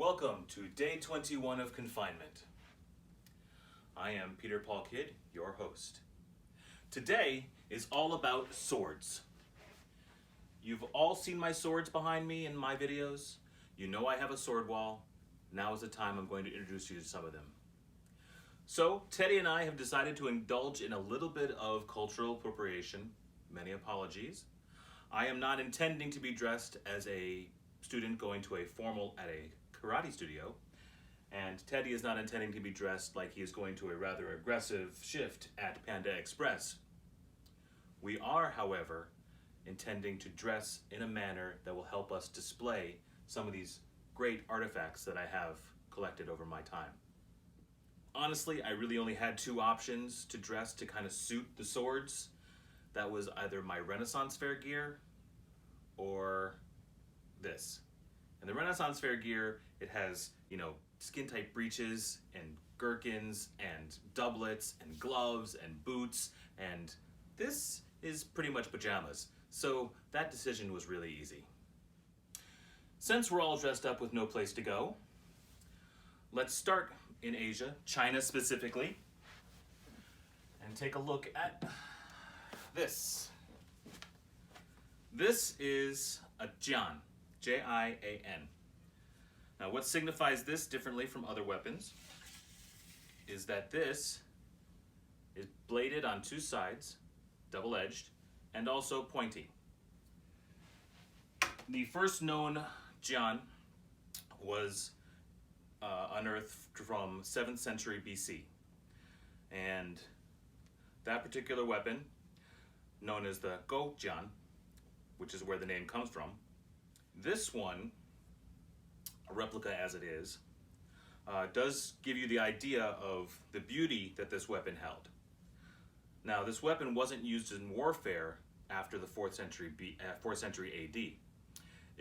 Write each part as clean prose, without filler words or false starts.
Welcome to day 21 of confinement. I am Peter Paul Kidd, your host. Today is all about swords. You've all seen my swords behind me in my videos. You know I have a sword wall. Now is the time I'm going to introduce you to some of them. So, Teddy and I have decided to indulge in a little bit of cultural appropriation. Many apologies. I am not intending to be dressed as a student going to a formal at a karate studio, and Teddy is not intending to be dressed like he is going to a rather aggressive shift at Panda Express. We are, however, intending to dress in a manner that will help us display some of these great artifacts that I have collected over my time. Honestly, I really only had two options to dress to kind of suit the swords. That was either my Renaissance Fair gear or this. And the Renaissance Fair gear, it has, skin-tight breeches and gherkins and doublets and gloves and boots, and this is pretty much pajamas. So that decision was really easy. Since we're all dressed up with no place to go, let's start in Asia, China specifically, and take a look at this. This is a jian. J-I-A-N. Now, what signifies this differently from other weapons is that this is bladed on two sides, double-edged, and also pointy. The first known jian was unearthed from 7th century BC, and that particular weapon, known as the Go jian, which is where the name comes from, this one, a replica as it is, does give you the idea of the beauty that this weapon held. Now, this weapon wasn't used in warfare after the 4th century AD.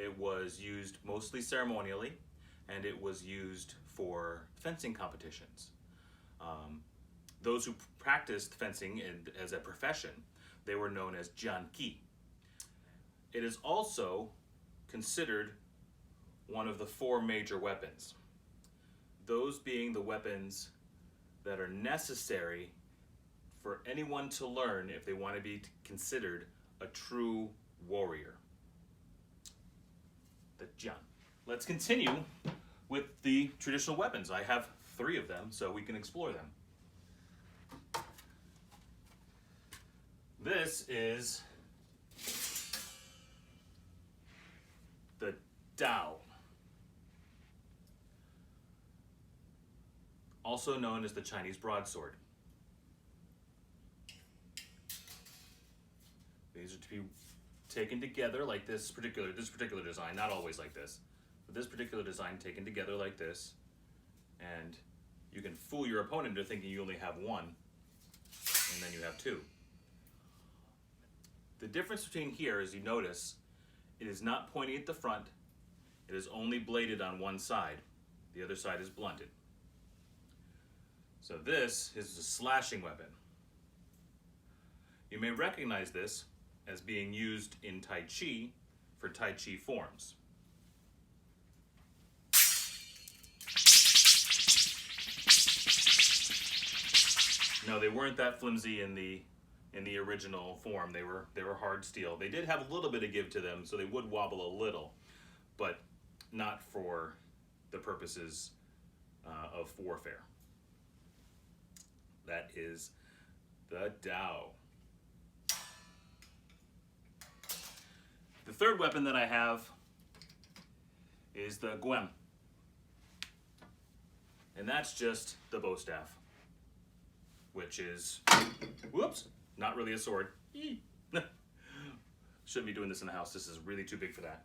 It was used mostly ceremonially, and it was used for fencing competitions. Those who practiced fencing as a profession, they were known as jianqi. It is also considered one of the four major weapons. Those being the weapons that are necessary for anyone to learn if they want to be considered a true warrior. The jian. Let's continue with the traditional weapons. I have 3 of them, so we can explore them. This is the Dao, also known as the Chinese broadsword. These are to be taken together like this particular design, not always like this, but this particular design taken together like this, and you can fool your opponent into thinking you only have one, and then you have 2. The difference between here, as you notice, it is not pointy at the front. It is only bladed on one side. The other side is blunted. So this is a slashing weapon. You may recognize this as being used in Tai Chi for Tai Chi forms. No, they weren't that flimsy in the original form. They were hard steel. They did have a little bit of give to them, so they would wobble a little, but not for the purposes of warfare. That is the Dao. The third weapon that I have is the Guem, and that's just the bow staff, which is, whoops, not really a sword. Shouldn't be doing this in the house. This is really too big for that.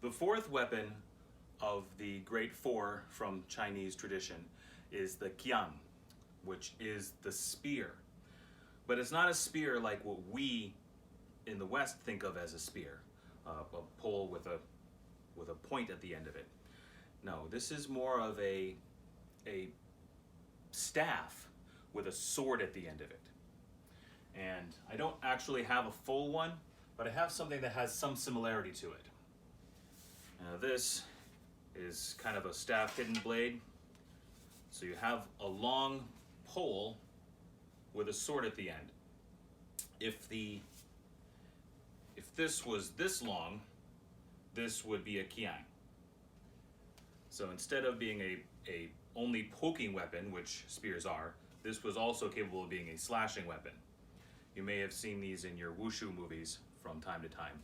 The fourth weapon of the Great Four from Chinese tradition is the qian, which is the spear. But it's not a spear like what we in the West think of as a spear, a pole with a point at the end of it. No, this is more of a staff with a sword at the end of it. And I don't actually have a full one, but I have something that has some similarity to it. Now this is kind of a staff hidden blade. So you have a long pole with a sword at the end. If this was this long, this would be a kiang. So instead of being a only poking weapon, which spears are, this was also capable of being a slashing weapon. You may have seen these in your wushu movies from time to time.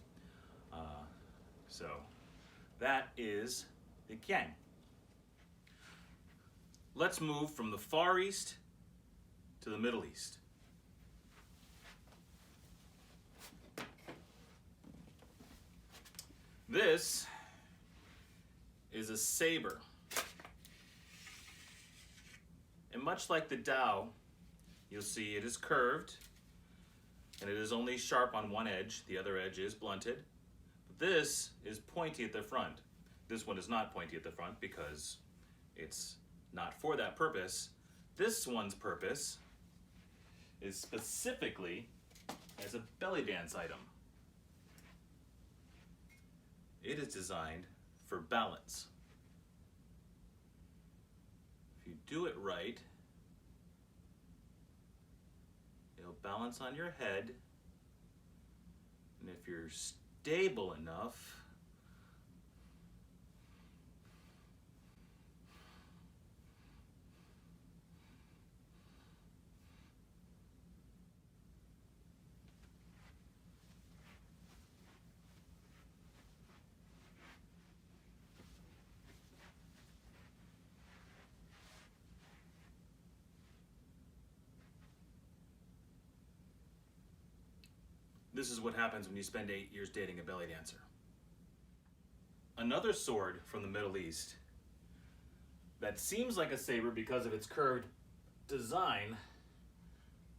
So that is the kiang. Let's move from the Far East to the Middle East. This is a saber. And much like the Dao, you'll see it is curved and it is only sharp on one edge. The other edge is blunted. But this is pointy at the front. This one is not pointy at the front because it's not for that purpose. This one's purpose is specifically as a belly dance item. It is designed for balance. If you do it right, it'll balance on your head. And if you're stable enough, this is what happens when you spend 8 years dating a belly dancer. Another sword from the Middle East that seems like a saber because of its curved design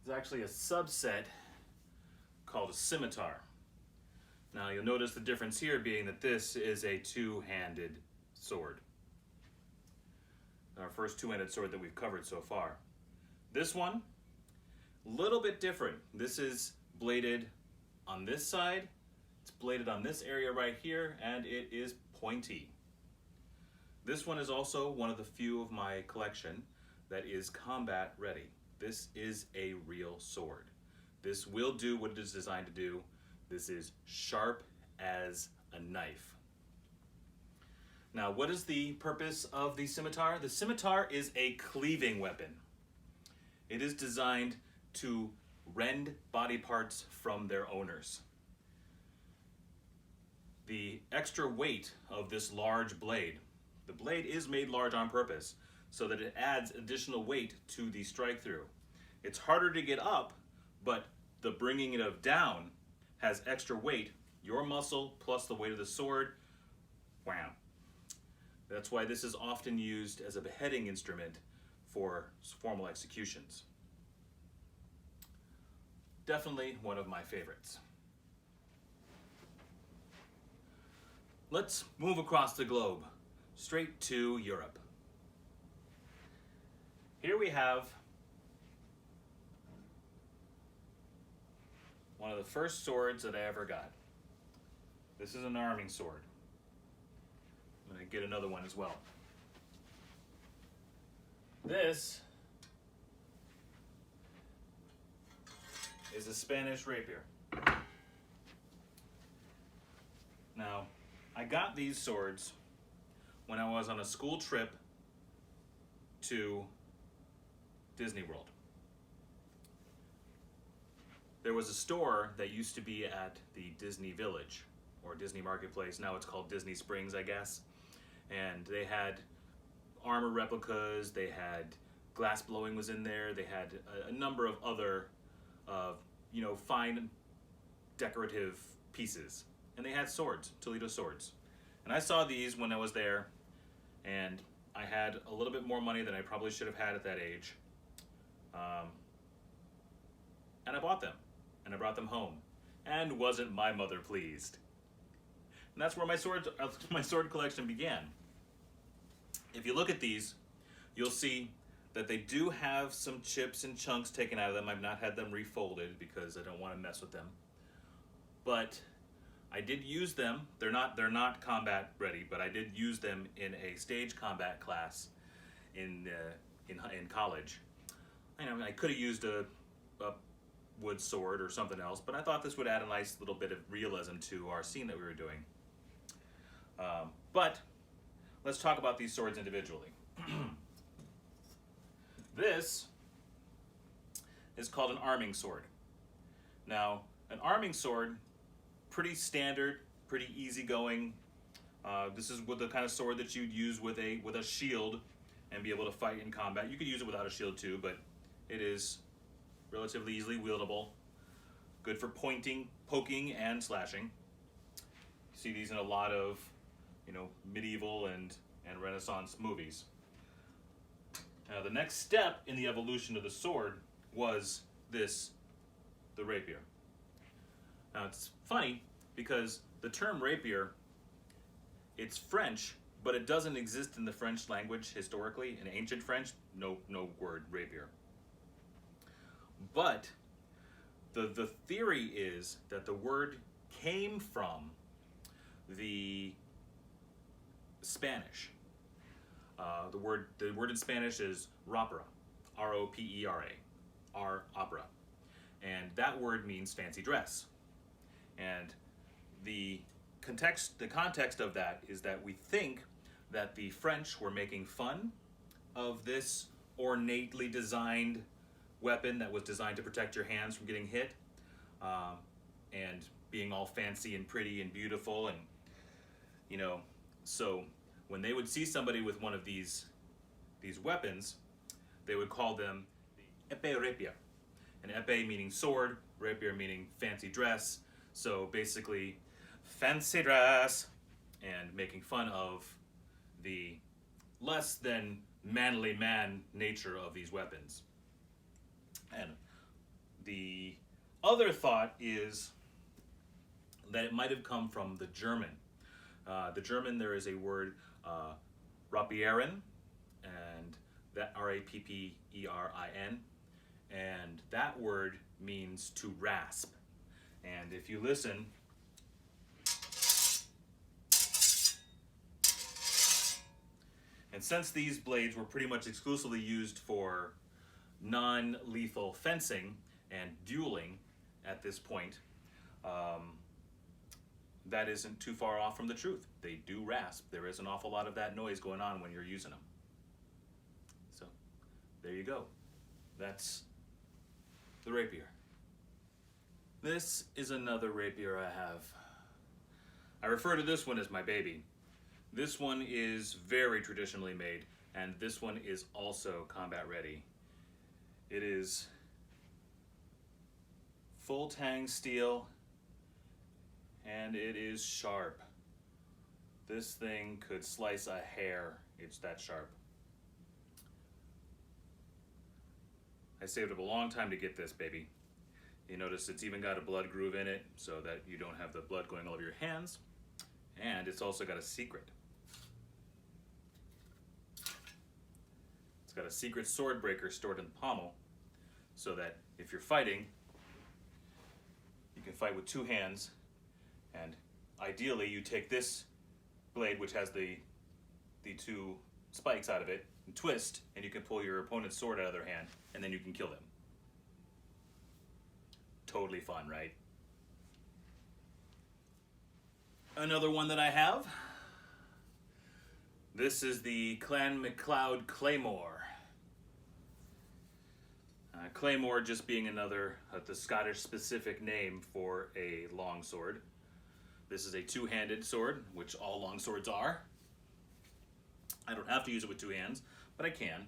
is actually a subset called a scimitar. Now you'll notice the difference here being that this is a two-handed sword. Our first two-handed sword that we've covered so far. This one, a little bit different. This is bladed on this side, it's bladed on this area right here, and it is pointy. This one is also one of the few of my collection that is combat ready. This is a real sword. This will do what it is designed to do. This is sharp as a knife. Now, what is the purpose of the scimitar? The scimitar is a cleaving weapon. It is designed to rend body parts from their owners. The extra weight of this large blade, the blade is made large on purpose so that it adds additional weight to the strike through. It's harder to get up, but the bringing it down has extra weight, your muscle plus the weight of the sword, wham. That's why this is often used as a beheading instrument for formal executions. Definitely one of my favorites. Let's move across the globe, straight to Europe. Here we have one of the first swords that I ever got. This is an arming sword. I'm going to get another one as well. This is a Spanish rapier. Now, I got these swords when I was on a school trip to Disney World. There was a store that used to be at the Disney Village, or Disney Marketplace. Now it's called Disney Springs, I guess. And they had armor replicas, they had glass blowing was in there, they had a number of other fine decorative pieces. And they had swords, Toledo swords. And I saw these when I was there, and I had a little bit more money than I probably should have had at that age. And I bought them, and I brought them home. And wasn't my mother pleased? And that's where my sword collection began. If you look at these, you'll see that they do have some chips and chunks taken out of them. I've not had them refolded because I don't want to mess with them. But I did use them. They're not combat ready, but I did use them in a stage combat class in college. I could have used a wood sword or something else, but I thought this would add a nice little bit of realism to our scene that we were doing. But let's talk about these swords individually. This is called an arming sword. Now, an arming sword, pretty standard, pretty easygoing. This is the kind of sword that you'd use with a shield and be able to fight in combat. You could use it without a shield too, but it is relatively easily wieldable. Good for pointing, poking, and slashing. You see these in a lot of, medieval and Renaissance movies. Now, the next step in the evolution of the sword was the rapier. Now, it's funny because the term rapier, it's French, but it doesn't exist in the French language historically. In ancient French, no word rapier. But the theory is that the word came from the Spanish. The word in Spanish is rapera, R-O-P-E-R-A, opera, and that word means fancy dress. And the context of that is that we think that the French were making fun of this ornately designed weapon that was designed to protect your hands from getting hit, and being all fancy and pretty and beautiful, and so when they would see somebody with one of these weapons, they would call them the épée rapier. And épée meaning sword, rapier meaning fancy dress. So basically, fancy dress, and making fun of the less than manly man nature of these weapons. And the other thought is that it might have come from the German. The German, there is a word, Rapieren, and that R-A-P-P-E-R-I-N, and that word means to rasp. And if you listen, and since these blades were pretty much exclusively used for non-lethal fencing and dueling at this point, that isn't too far off from the truth. They do rasp. There is an awful lot of that noise going on when you're using them. So, there you go. That's the rapier. This is another rapier I have. I refer to this one as my baby. This one is very traditionally made, and this one is also combat ready. It is full tang steel, and it is sharp. This thing could slice a hair. It's that sharp. I saved up a long time to get this baby. You notice it's even got a blood groove in it so that you don't have the blood going all over your hands. And it's also got a secret. It's got a secret sword breaker stored in the pommel so that if you're fighting, you can fight with two hands. And ideally, you take this blade, which has the two spikes out of it, and twist, and you can pull your opponent's sword out of their hand, and then you can kill them. Totally fun, right? Another one that I have. This is the Clan MacLeod Claymore. Claymore just being another, the Scottish specific name for a long sword. This is a two-handed sword, which all long swords are. I don't have to use it with two hands, but I can.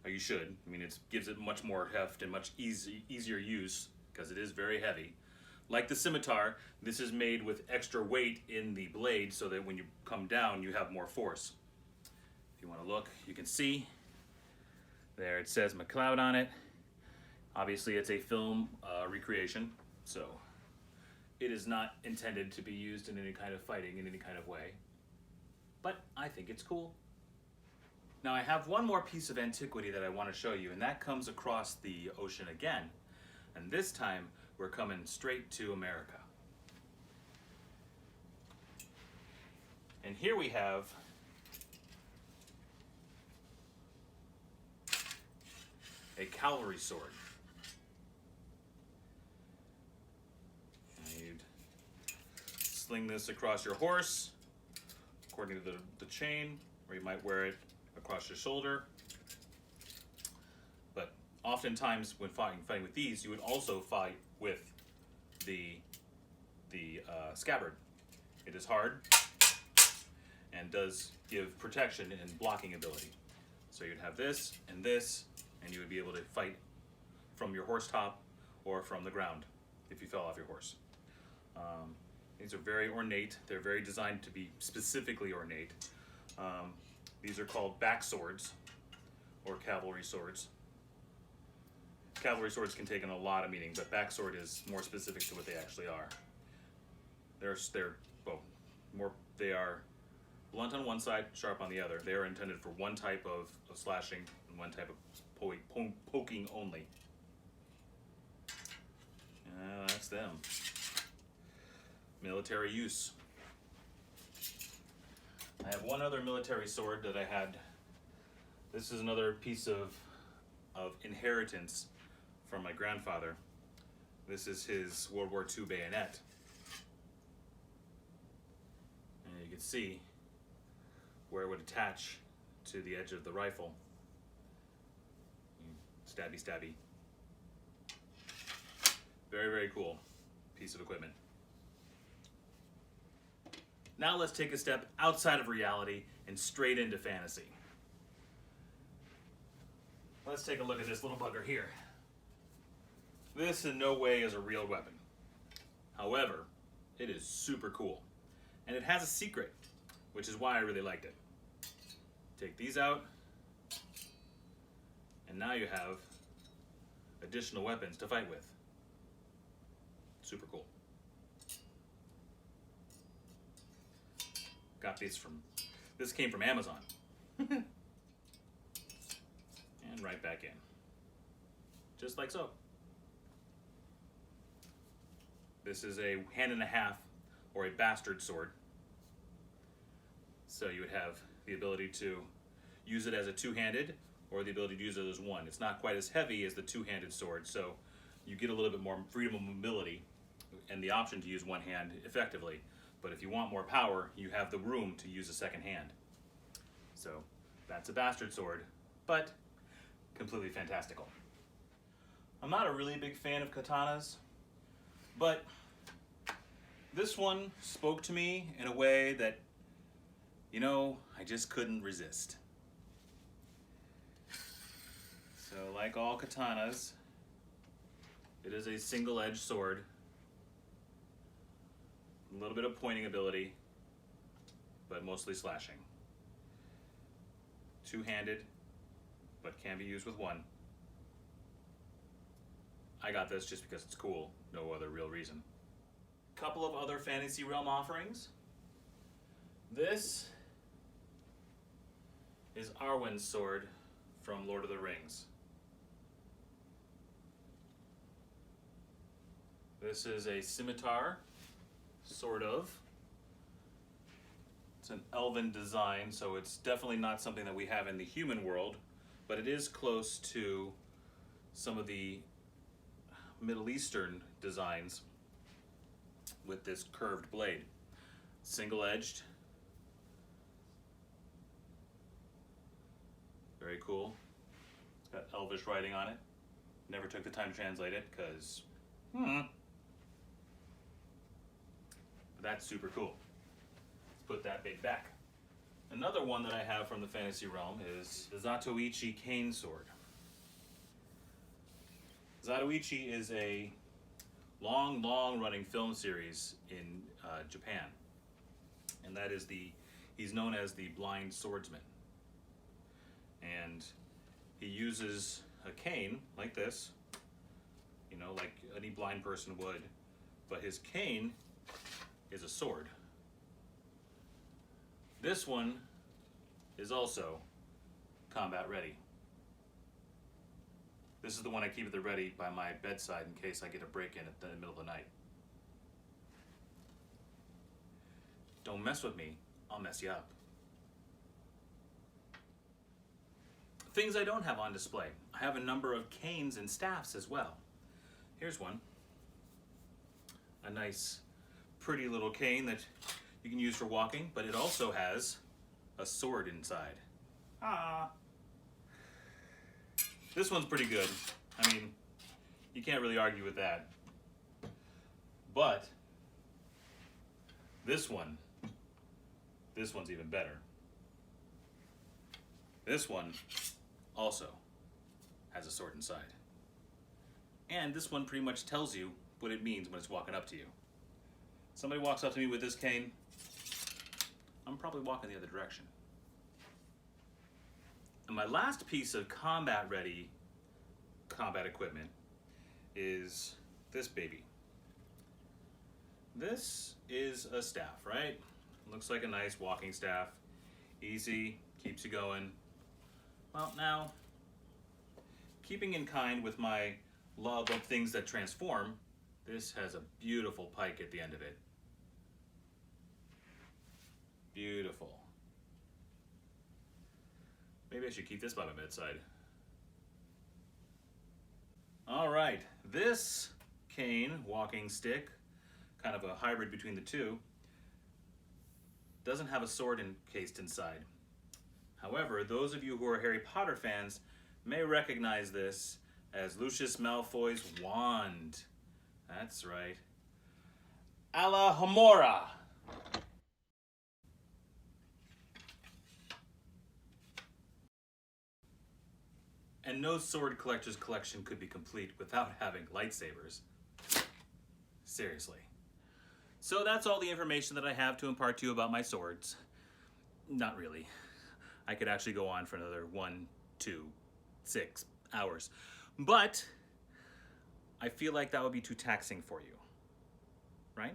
Or you should. I mean, it gives it much more heft and much easier use because it is very heavy. Like the Scimitar, this is made with extra weight in the blade so that when you come down, you have more force. If you want to look, you can see. There it says MacLeod on it. Obviously, it's a film recreation, so it is not intended to be used in any kind of fighting in any kind of way. But I think it's cool. Now, I have one more piece of antiquity that I want to show you, and that comes across the ocean again. And this time, we're coming straight to America. And here we have a cavalry sword. And you'd sling this across your horse, according to the chain, or you might wear it across your shoulder. But oftentimes when fighting with these, you would also fight with the scabbard. It is hard and does give protection and blocking ability. So you'd have this, and you would be able to fight from your horse top or from the ground if you fell off your horse. These are very ornate. They're very designed to be specifically ornate. These are called back swords or cavalry swords. Cavalry swords can take in a lot of meaning, but back sword is more specific to what they actually are. They are blunt on one side, sharp on the other. They are intended for one type of slashing and one type of poking only. That's them. Military use. I have one other military sword that I had. This is another piece of inheritance from my grandfather. This is his World War II bayonet. And you can see where it would attach to the edge of the rifle. Stabby, stabby. Very, very cool piece of equipment. Now let's take a step outside of reality and straight into fantasy. Let's take a look at this little bugger here. This in no way is a real weapon. However, it is super cool. And it has a secret, which is why I really liked it. Take these out, and now you have additional weapons to fight with. Super cool. Got these this came from Amazon. And right back in. Just like so. This is a hand and a half, or a bastard sword. So you would have the ability to use it as a two-handed, or the ability to use it as one. It's not quite as heavy as the two-handed sword, so you get a little bit more freedom of mobility and the option to use one hand effectively. But if you want more power, you have the room to use a second hand. So that's a bastard sword, but completely fantastical. I'm not a really big fan of katanas, but this one spoke to me in a way that, I just couldn't resist. So like all katanas, it is a single-edged sword. A little bit of pointing ability, but mostly slashing. Two-handed, but can be used with one. I got this just because it's cool, no other real reason. Couple of other Fantasy Realm offerings. This is Arwen's sword from Lord of the Rings. This is a scimitar, sort of. It's an elven design, so it's definitely not something that we have in the human world, but it is close to some of the Middle Eastern designs with this curved blade. Single-edged. Very cool. It's got Elvish writing on it. Never took the time to translate it because, that's super cool. Let's put that big back. Another one that I have from the Fantasy Realm is the Zatoichi cane sword. Zatoichi is a long running film series in Japan. And that is he's known as the blind swordsman. And he uses a cane like this, like any blind person would, but his cane is a sword. This one is also combat ready. This is the one I keep at the ready by my bedside in case I get a break-in at the middle of the night. Don't mess with me, I'll mess you up. Things I don't have on display. I have a number of canes and staffs as well. Here's one. A nice, pretty little cane that you can use for walking, but it also has a sword inside. Ah. This one's pretty good. I mean, you can't really argue with that. But this one's even better. This one also has a sword inside. And this one pretty much tells you what it means when it's walking up to you. Somebody walks up to me with this cane, I'm probably walking the other direction. And my last piece of combat-ready combat equipment is this baby. This is a staff, right? Looks like a nice walking staff. Easy, keeps you going. Well, now, keeping in kind with my love of things that transform, this has a beautiful pike at the end of it. Beautiful. Maybe I should keep this by my bedside. All right, this cane, walking stick, kind of a hybrid between the two, doesn't have a sword encased inside. However, those of you who are Harry Potter fans may recognize this as Lucius Malfoy's wand. That's right. Alohomora. And no sword collector's collection could be complete without having lightsabers. Seriously. So that's all the information that I have to impart to you about my swords. Not really. I could actually go on for another 1, 2, 6 hours. But I feel like that would be too taxing for you. Right?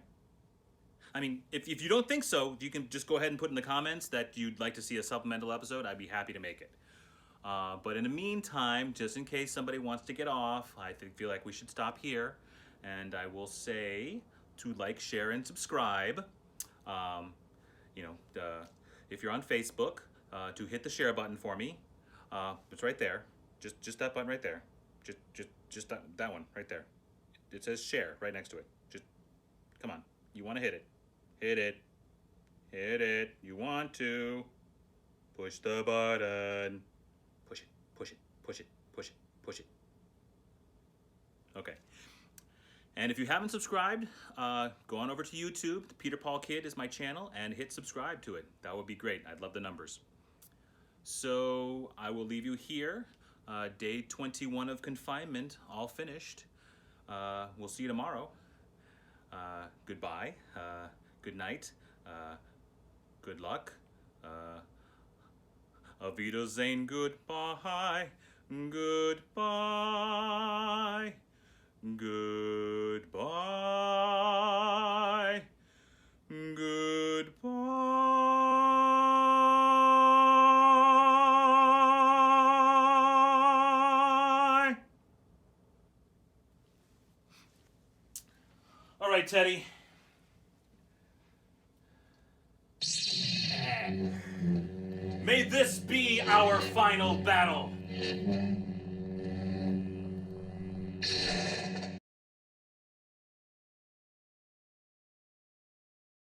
I mean, if you don't think so, you can just go ahead and put in the comments that you'd like to see a supplemental episode. I'd be happy to make it. But in the meantime, just in case somebody wants to get off, I feel like we should stop here. And I will say to like, share, and subscribe. If you're on Facebook, to hit the share button for me. It's right there. Just that button right there. Just that one right there. It says share right next to it. Just come on. You want to hit it. Hit it. Hit it. You want to. Push the button. Push it. Push it. Push it. Push it. Push it. Okay. And if you haven't subscribed, go on over to YouTube. The Peter Paul Kid is my channel, and hit subscribe to it. That would be great. I'd love the numbers. So I will leave you here. Day 21 of confinement, all finished. We'll see you tomorrow. Goodbye. Good night. Good luck. Auf Wiedersehen. Goodbye. Goodbye. Goodbye. Goodbye. All right, Teddy. May this be our final battle.